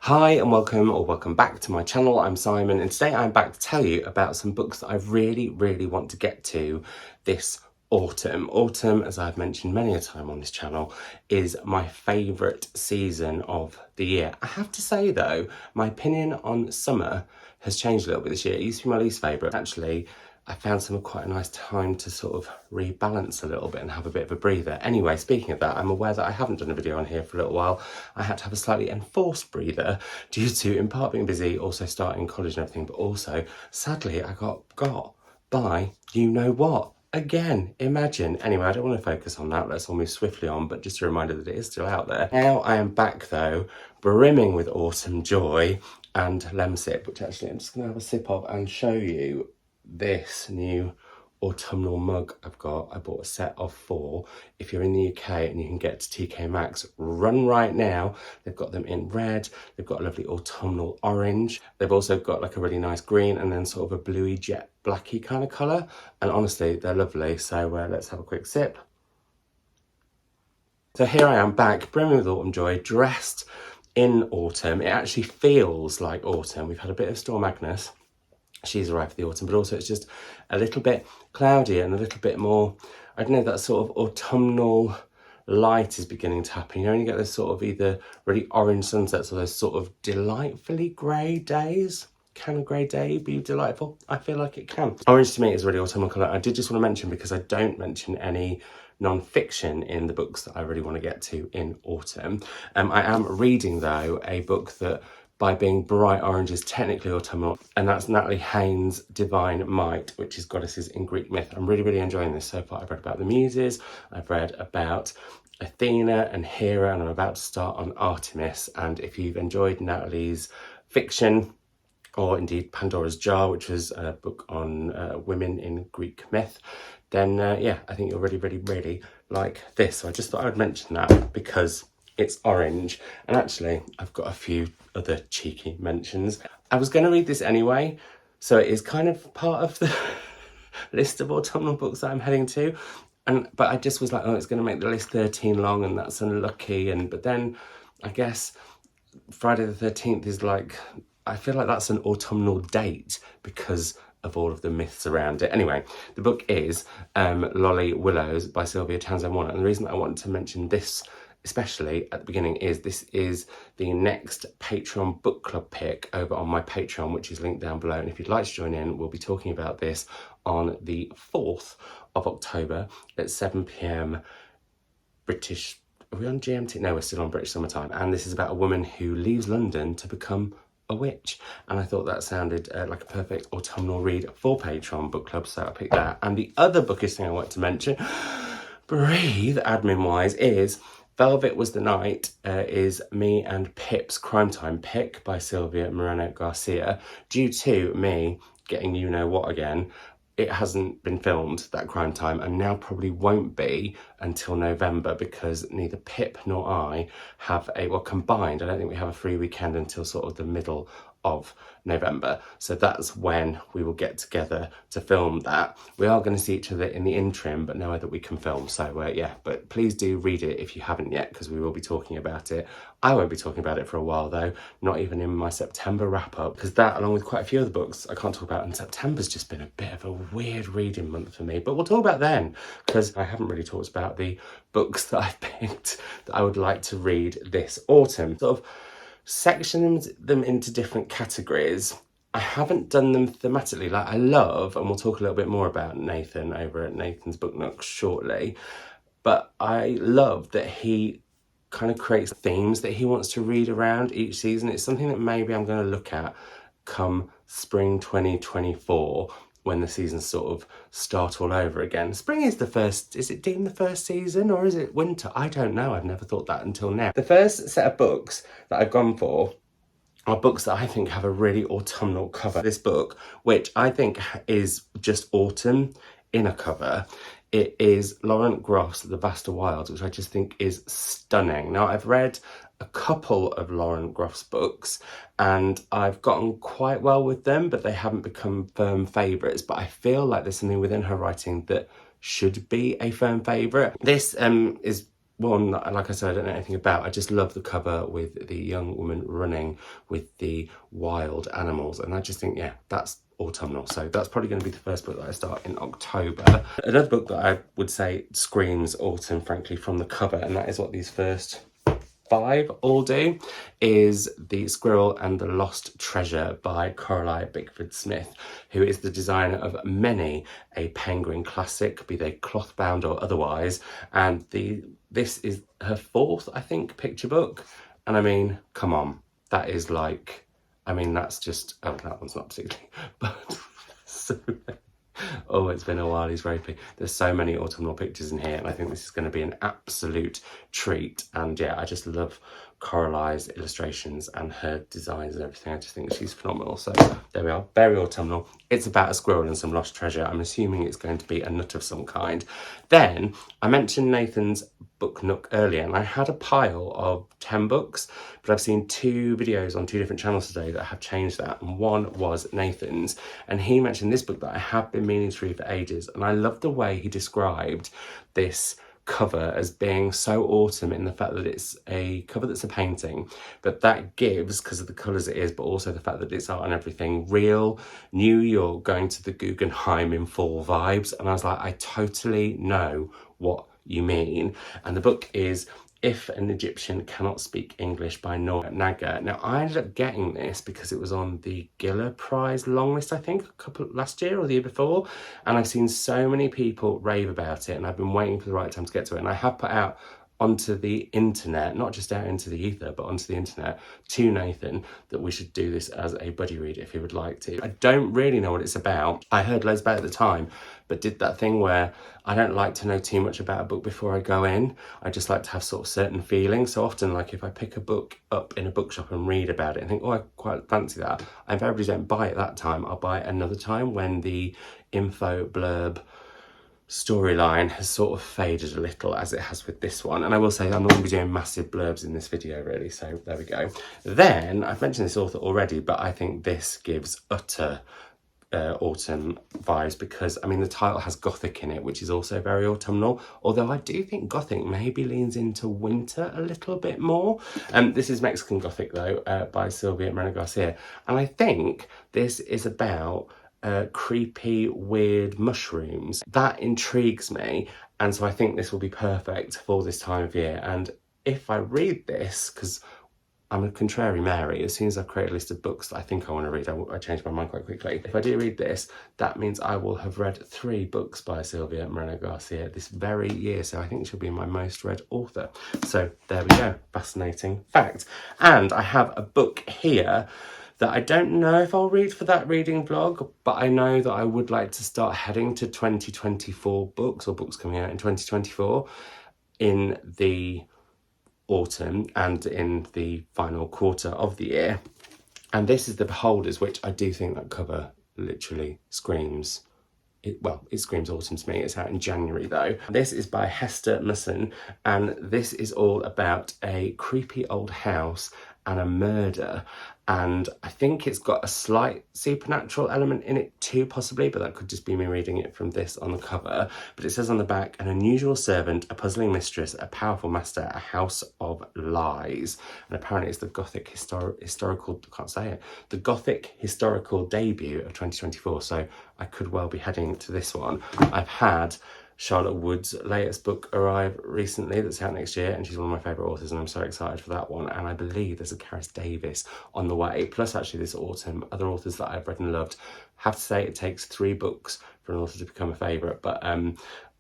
Hi and welcome back to my channel. I'm Simon and today I'm back to tell you about some books that I really want to get to this autumn. Autumn, as I've mentioned many a time on this channel, is my favourite season of the year. I have to say though, my opinion on summer has changed a little bit this year. It used to be my least favourite. Actually, I found summer quite a nice time to sort of rebalance a little bit and have a bit of a breather. Anyway, speaking of that, I'm aware that I haven't done a video on here for a little while. I had to have a slightly enforced breather due to, in part, being busy, also starting college and everything, but also, sadly, I got by you know what. Again, imagine. Anyway, I don't want to focus on that. Let's all move swiftly on, but just a reminder that it is still out there. Now I am back though, brimming with autumn joy and lemsip, which actually I'm just going to have a sip of and show you this new autumnal mug I've got. I bought a set of 4. If you're in the UK and you can get to TK Maxx, run right now. They've got them in red, they've got a lovely autumnal orange, they've also got like a really nice green and then sort of a bluey jet blacky kind of colour, and honestly they're lovely. So let's have a quick sip. So here I am back, brimming with autumn joy, dressed in autumn. It actually feels like autumn. We've had a bit of Storm Agnes. She's arrived for the autumn, but also it's just a little bit cloudier and a little bit more, I don't know, that sort of autumnal light is beginning to happen. You know, when you get those sort of either really orange sunsets or those sort of delightfully grey days. Can a grey day be delightful? I feel like it can. Orange to me is a really autumnal colour. I did just want to mention, because I don't mention any non-fiction in the books that I really want to get to in autumn. I am reading though a book that, by being bright orange, is technically autumnal, and that's Natalie Haynes' Divine Might, which is Goddesses in Greek Myth. I'm really enjoying this so far. I've read about the Muses, I've read about Athena and Hera, and I'm about to start on Artemis. And if you've enjoyed Natalie's fiction, or indeed Pandora's Jar, which was a book on women in Greek myth, then yeah, I think you'll really like this. So I just thought I would mention that because it's orange. And actually, I've got a few other cheeky mentions. I was going to read this anyway, so it is kind of part of the list of autumnal books that I'm heading to. But I just was like, oh, it's going to make the list 13 long, and that's unlucky. But then I guess Friday the 13th is like, I feel like that's an autumnal date because of all of the myths around it. Anyway, the book is Lolly Willowes by Sylvia, Townsend. And the reason I wanted to mention this especially at the beginning is this is the next Patreon book club pick over on my Patreon, which is linked down below. And if you'd like to join in, we'll be talking about this on the 4th of October at 7 p.m. British. Are we on GMT? No, we're still on British Summer Time. And this is about a woman who leaves London to become a witch. And I thought that sounded like a perfect autumnal read for Patreon book club, so I picked that. And the other bookish thing I want to mention, breathe, admin-wise, is Velvet Was the Night, is me and Pip's Crime Time pick by Sylvia, Moreno, Garcia. Due to me getting you know what again, it hasn't been filmed, that Crime Time, and now probably won't be until November, because neither Pip nor I have combined, I don't think we have a free weekend until sort of the middle of November. So that's when we will get together to film that. We are going to see each other in the interim, but nowhere that we can film. So yeah, but please do read it if you haven't yet, because we will be talking about it. I won't be talking about it for a while though, not even in my September wrap up, because that, along with quite a few other books I can't talk about, and September's just been a bit of a weird reading month for me, but we'll talk about then, because I haven't really talked about the books that I've picked that I would like to read this autumn. Sort of sectioned them into different categories. I haven't done them thematically. Like, I love, and we'll talk a little bit more about Nathan over at Nathan's Book Nook shortly, but I love that he kind of creates themes that he wants to read around each season. It's something that maybe I'm going to look at come spring 2024, when the seasons sort of start all over again. Spring is the first, is it deemed the first season, or is it winter? I don't know, I've never thought that until now. The first set of books that I've gone for are books that I think have a really autumnal cover. This book, which I think is just autumn in a cover, it is Lauren Groff's The Vaster Wilds, which I just think is stunning. Now, I've read a couple of Lauren Groff's books and I've gotten quite well with them, but they haven't become firm favourites. But I feel like there's something within her writing that should be a firm favourite. This is one that, like I said, I don't know anything about. I just love the cover with the young woman running with the wild animals. And I just think, yeah, that's autumnal. So that's probably going to be the first book that I start in October. Another book that I would say screams autumn, frankly, from the cover, and that is what these first 5 all do, is The Squirrel and the Lost Treasure by Coralie Bickford Smith, who is the designer of many a Penguin classic, be they cloth bound or otherwise. And this is her 4th, I think, picture book. And I mean, come on, that is like, I mean, that's just, oh, that one's not particularly, but so oh, it's been a while, he's rapey. There's so many autumnal pictures in here, and I think this is going to be an absolute treat. And yeah, I just love Coralie's illustrations and her designs and everything. I just think she's phenomenal. So there we are, very autumnal. It's about a squirrel and some lost treasure. I'm assuming it's going to be a nut of some kind. Then I mentioned Nathan's book nook earlier, and I had a pile of 10 books, but I've seen 2 videos on 2 different channels today that have changed that, and one was Nathan's, and he mentioned this book that I have been meaning to read for ages. And I love the way he described this cover as being so autumn, in the fact that it's a cover that's a painting, but that gives, because of the colours it is, but also the fact that it's art and everything, real New York going to the Guggenheim in fall vibes. And I was like, I totally know what you mean. And the book is If an Egyptian Cannot Speak English by Noor Naga. Now, I ended up getting this because it was on the Giller Prize longlist, I think, last year or the year before, and I've seen so many people rave about it, and I've been waiting for the right time to get to it. And I have put out onto the internet, not just out into the ether, but onto the internet, to Nathan, that we should do this as a buddy read if he would like to. I don't really know what it's about. I heard loads about it at the time, but did that thing where I don't like to know too much about a book before I go in. I just like to have sort of certain feelings. So often, like if I pick a book up in a bookshop and read about it and think, oh, I quite fancy that, I invariably don't buy it that time. I'll buy it another time when the info blurb storyline has sort of faded a little, as it has with this one. And I will say I'm not going to be doing massive blurbs in this video really, so there we go. Then, I've mentioned this author already, but I think this gives utter autumn vibes, because I mean the title has Gothic in it, which is also very autumnal, although I do think Gothic maybe leans into winter a little bit more. This is Mexican Gothic though, by Sylvia and Garcia, and I think this is about creepy, weird mushrooms. That intrigues me, and so I think this will be perfect for this time of year. And if I read this, because I'm a contrary Mary, as soon as I've created a list of books that I think I want to read, I change my mind quite quickly. If I do read this, that means I will have read 3 books by Sylvia Moreno Garcia this very year, so I think she'll be my most read author. So there we go, fascinating fact. And I have a book here that I don't know if I'll read for that reading vlog, but I know that I would like to start heading to 2024 books, or books coming out in 2024 in the autumn and in the final quarter of the year. And this is The Beholders, which I do think that cover literally screams, it screams autumn to me. It's out in January though. This is by Hester Musson, and this is all about a creepy old house and a murder. And I think it's got a slight supernatural element in it too, possibly, but that could just be me reading it from this on the cover. But it says on the back, an unusual servant, a puzzling mistress, a powerful master, a house of lies. And apparently it's the Gothic historical, I can't say it, the Gothic historical debut of 2024. So I could well be heading to this one. I've had Charlotte Wood's latest book arrive recently that's out next year, and she's one of my favourite authors, and I'm so excited for that one. And I believe there's a Caris Davis on the way, plus actually this autumn other authors that I've read and loved. Have to say it takes 3 books for an author to become a favourite, but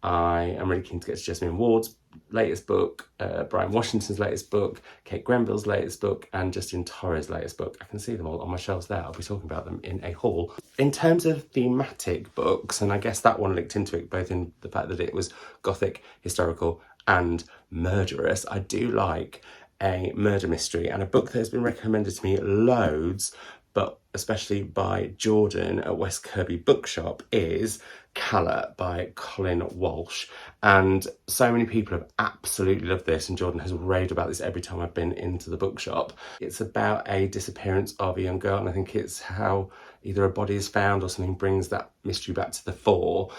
I am really keen to get to Jasmine Ward's latest book, Brian Washington's latest book, Kate Grenville's latest book, and Justin Torres' latest book. I can see them all on my shelves there. I'll be talking about them in a haul. In terms of thematic books, and I guess that one linked into it both in the fact that it was Gothic, historical, and murderous, I do like a murder mystery, and a book that has been recommended to me loads, but especially by Jordan at West Kirby Bookshop, is Calla by Colin Walsh. And so many people have absolutely loved this, and Jordan has raved about this every time I've been into the bookshop. It's about a disappearance of a young girl, and I think it's how either a body is found or something brings that mystery back to the fore.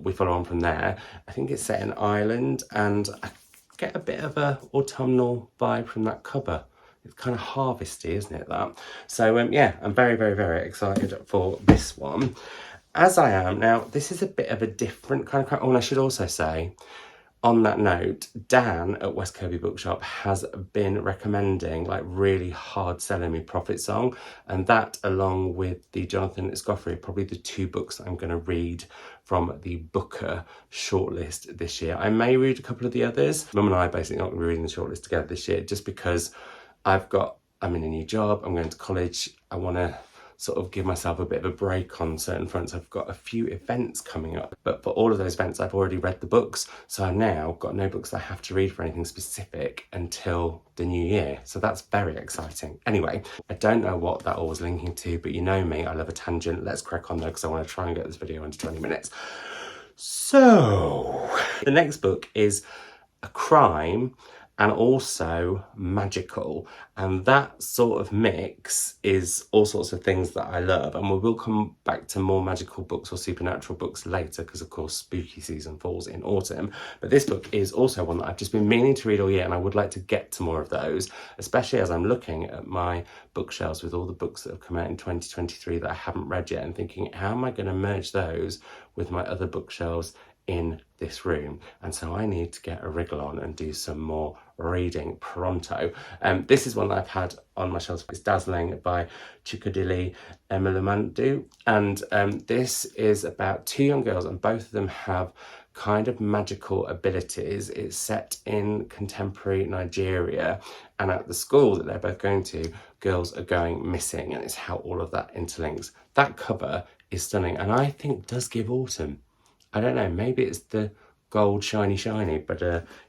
We follow on from there. I think it's set in Ireland, and I get a bit of a autumnal vibe from that cover. It's kind of harvesty, isn't it, that? So, yeah, I'm very, very, very excited for this one. As I am, now, this is a bit of a different kind of... Oh, and I should also say, on that note, Dan at West Kirby Bookshop has been recommending, like, really hard selling me Prophet Song, and that, along with the Jonathan Escoffery, are probably the two books that I'm going to read from the Booker shortlist this year. I may read a couple of the others. Mum and I are basically not going to be reading the shortlist together this year, just because I'm in a new job, I'm going to college, I want to sort of give myself a bit of a break on certain fronts. I've got a few events coming up, but for all of those events, I've already read the books. So I've now got no books that I have to read for anything specific until the new year. So that's very exciting. Anyway, I don't know what that all was linking to, but you know me, I love a tangent. Let's crack on though, because I want to try and get this video into 20 minutes. So the next book is a crime and also magical, and that sort of mix is all sorts of things that I love, and we will come back to more magical books or supernatural books later, because of course spooky season falls in autumn. But this book is also one that I've just been meaning to read all year, and I would like to get to more of those, especially as I'm looking at my bookshelves with all the books that have come out in 2023 that I haven't read yet, and thinking, how am I going to merge those with my other bookshelves in this room? And so I need to get a wriggle on and do some more reading pronto. This is one that I've had on my shelves. It's Dazzling by Chikodili, Emelumadu, and this is about two young girls, and both of them have kind of magical abilities. It's set in contemporary Nigeria, and at the school that they're both going to, girls are going missing, and it's how all of that interlinks. That cover is stunning, and I think does give autumn. I don't know, maybe it's the gold shiny, but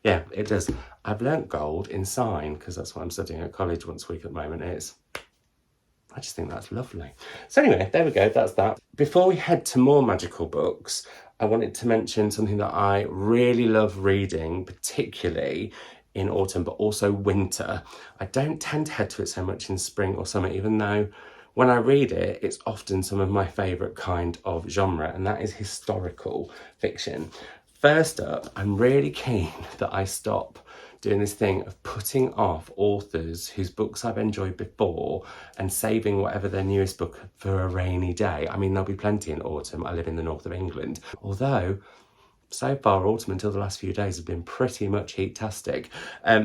yeah, it does. I've learnt gold in sign, because that's what I'm studying at college once a week at the moment. I just think that's lovely. So anyway, there we go, that's that. Before we head to more magical books, I wanted to mention something that I really love reading, particularly in autumn, but also winter. I don't tend to head to it so much in spring or summer, even though when I read it, it's often some of my favourite kind of genre, and that is historical fiction. First up, I'm really keen that I stop doing this thing of putting off authors whose books I've enjoyed before and saving whatever their newest book for a rainy day. I mean, there'll be plenty in autumn. I live in the north of England, although so far autumn until the last few days have been pretty much heat-tastic.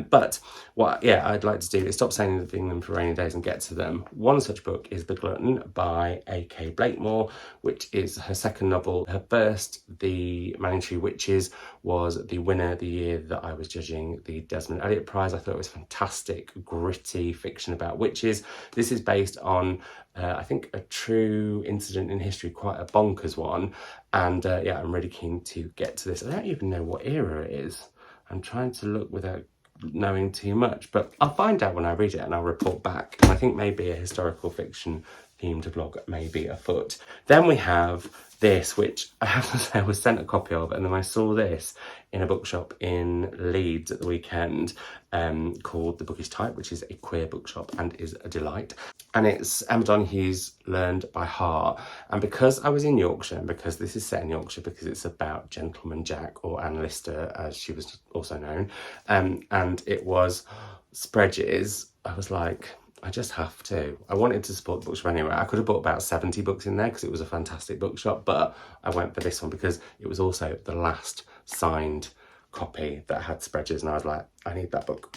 But what I'd like to do is stop saving them for rainy days and get to them. One such book is The Glutton by A K Blakemore, which is her second novel. Her first, The Manning Tree Witches, was the winner the year that I was judging the Desmond Elliott Prize. I thought it was fantastic, gritty fiction about witches. This is based on I think a true incident in history, quite a bonkers one. And yeah, I'm really keen to get to this. I don't even know what era it is. I'm trying to look without knowing too much, but I'll find out when I read it and I'll report back. And I think maybe a historical fiction themed blog may be afoot. Then we have this, which I have to say I was sent a copy of, and then I saw this in a bookshop in Leeds at the weekend, called The Bookish Type, which is a queer bookshop and is a delight. And it's Emma Donoghue's Learned by Heart. And because I was in Yorkshire, and because this is set in Yorkshire, because it's about Gentleman Jack, or Anne Lister as she was also known, and it was Spreages, I was like, I just have to. I wanted to support the bookshop anyway. I could have bought about 70 books in there because it was a fantastic bookshop, but I went for this one because it was also the last signed copy that had Spreages, and I was like, I need that book.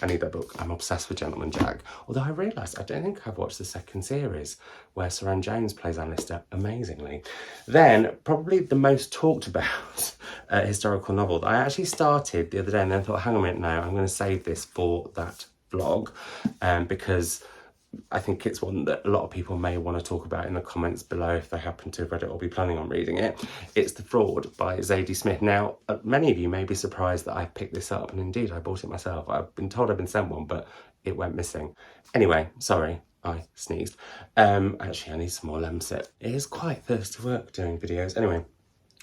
I'm obsessed with Gentleman Jack. Although I realised I don't think I've watched the second series where Saran Jones plays Anne Lister amazingly. Then, probably the most talked about historical novel that I actually started the other day and then thought, hang on a minute now, I'm going to save this for that vlog, because I think it's one that a lot of people may want to talk about in the comments below if they happen to have read it or be planning on reading it. It's The Fraud by Zadie Smith. Now, many of you may be surprised that I picked this up, and indeed I bought it myself. I've been told I've been sent one, but it went missing. Anyway, sorry, I sneezed. Actually, I need some more Lemsip. It is quite thirsty work doing videos. Anyway,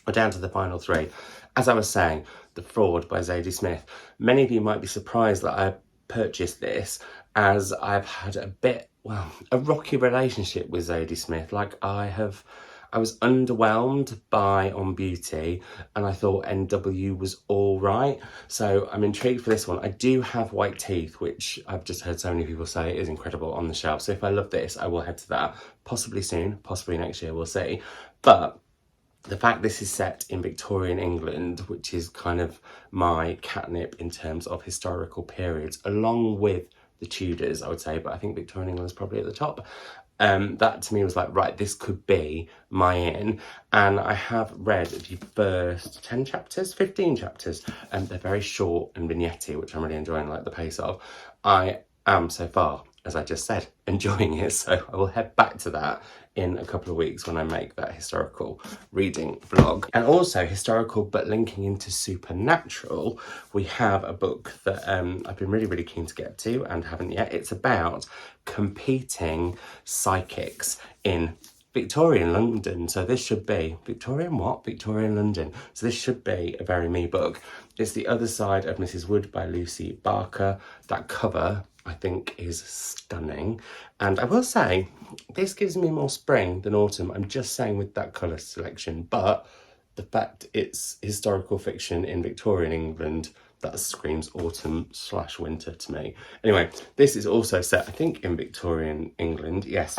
we're down to the final three. As I was saying, The Fraud by Zadie Smith. Many of you might be surprised that I purchased this, as I've had a rocky relationship with Zadie Smith. Like, I I was underwhelmed by On Beauty, and I thought NW was all right. So I'm intrigued for this one. I do have White Teeth, which I've just heard so many people say is incredible, on the shelf. So if I love this, I will head to that. Possibly soon, possibly next year, we'll see. But the fact this is set in Victorian England, which is kind of my catnip in terms of historical periods, along with the Tudors, I would say, but I think Victorian England is probably at the top. That to me was like, right, this could be my in. And I have read the first 10 chapters, 15 chapters, and they're very short and vignette-y, which I'm really enjoying, like the pace of. I am so far, as I just said, enjoying it, so I will head back to that in a couple of weeks when I make that historical reading vlog. And also historical, but linking into supernatural, we have a book that I've been really keen to get to and haven't yet. It's about competing psychics in Victorian London. So this should be, Victorian what? Victorian London. So this should be a very me book. It's The Other Side of Mrs. Wood by Lucy Barker. That cover, I think, is stunning. And I will say, this gives me more spring than autumn. I'm just saying with that colour selection, but the fact it's historical fiction in Victorian England, that screams autumn/winter to me. Anyway, this is also set, I think, in Victorian England, yes.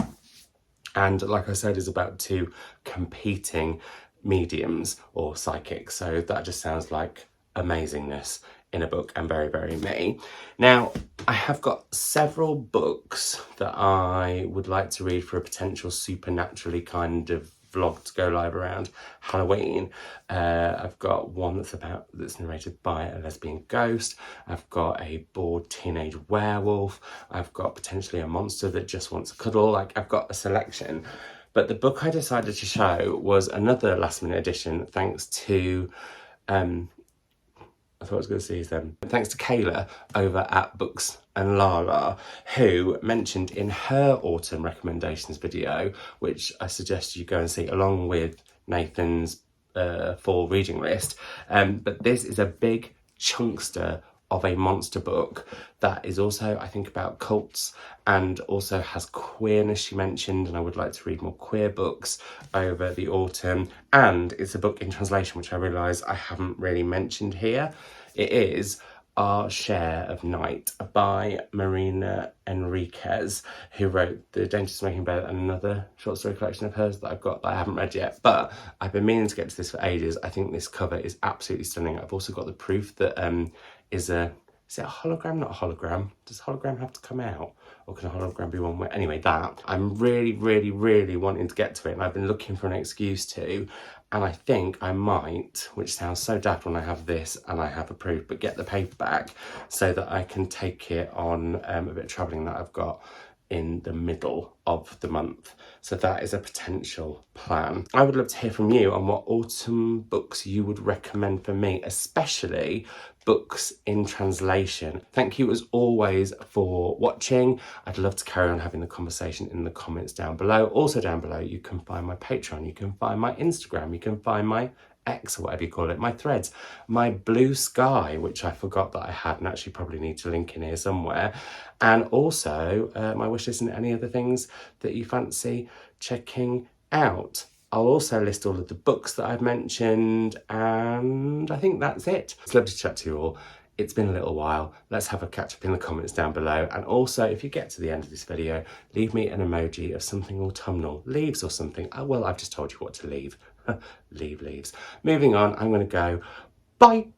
And like I said, is about two competing mediums or psychics. So that just sounds like amazingness in a book, and very me. Now, I have got several books that I would like to read for a potential supernaturally kind of vlog to go live around Halloween. I've got one that's narrated by a lesbian ghost. I've got a bored teenage werewolf. I've got potentially a monster that just wants a cuddle. Like, I've got a selection. But the book I decided to show was another last minute addition, thanks to I thought I was going to see them. Thanks to Kayla over at Books and Lala, who mentioned in her autumn recommendations video, which I suggest you go and see along with Nathan's fall reading list. But this is a big chunkster of a monster book that is also, I think, about cults and also has queerness, she mentioned, and I would like to read more queer books over the autumn. And it's a book in translation, which I realise I haven't really mentioned here. It is Our Share of Night by Mariana Enriquez, who wrote The Danger of Smoking Bed and another short story collection of hers that I've got that I haven't read yet. But I've been meaning to get to this for ages. I think this cover is absolutely stunning. I've also got the proof that is it a hologram? Not a hologram. Does hologram have to come out? Or can a hologram be one way? Anyway, that. I'm really wanting to get to it, and I've been looking for an excuse to. And I think I might, which sounds so daft when I have this and I have a proof, but get the paperback so that I can take it on a bit of travelling that I've got in the middle of the month. So that is a potential plan. I would love to hear from you on what autumn books you would recommend for me, especially books in translation. Thank you as always for watching. I'd love to carry on having the conversation in the comments down below. Also down below, you can find my Patreon, you can find my Instagram, you can find my X, or whatever you call it, my threads, my Blue Sky, which I forgot that I had and actually probably need to link in here somewhere, and also my wishlist and any other things that you fancy checking out. I'll also list all of the books that I've mentioned, and I think that's it. It's lovely to chat to you all. It's been a little while. Let's have a catch up in the comments down below. And also, if you get to the end of this video, leave me an emoji of something autumnal, leaves or something. Oh, well, I've just told you what to leave. Leave leaves. Moving on, I'm going to go. Bye.